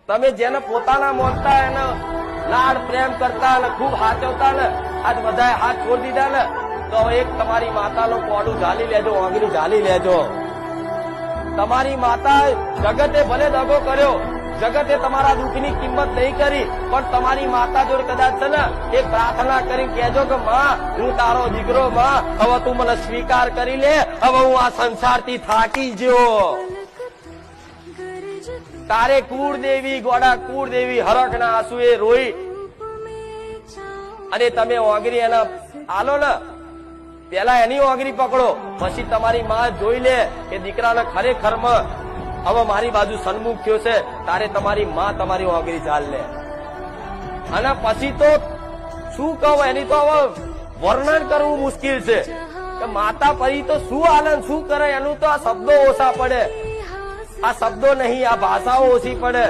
તમે જેને પોતાના માનતા એને લાડ પ્રેમ કરતા અને ખૂબ હાચવતા ને આજ બધાએ હાથ છોડી દીધા ને તો હવે એક તમારી માતાનું કોડું ઝાલી લેજો, આંગળી ઝાલી લેજો. તમારી માતા જગતે ભલે દગો કર્યો, જગતે તમારા દુઃખની કિંમત નહીં કરી, પણ તમારી માતા જોડે કદાચ છે ને એક પ્રાર્થના કરી કહેજો કે માં હું તારો દીકરો, માં હવે તું મને સ્વીકાર કરી લે, હવે હું આ સંસારથી થાકી ગયો. તારે કુળદેવી ગોડા કુળદેવી હરખના આંસુએ રોઈ અને તમે ઓગરી એના આલો ને, પેલા એની ઓગરી પકડો, પછી તમારી માં જોઈ લે કે દીકરાને ખરેખરમાં હવે મારી બાજુ સન્મુખ થયો છે, તારે તમારી માં તમારી ઓગરી ઝાલ લે. અને પછી તો શું કહું, એની તો હવે વર્ણન કરવું મુશ્કેલ છે કે માતા પરી તો શું આનંદ શું કરે, એનું તો આ શબ્દો ઓછા પડે, આ શબ્દો નહીં, આ ભાષાઓ ઓછી પડે.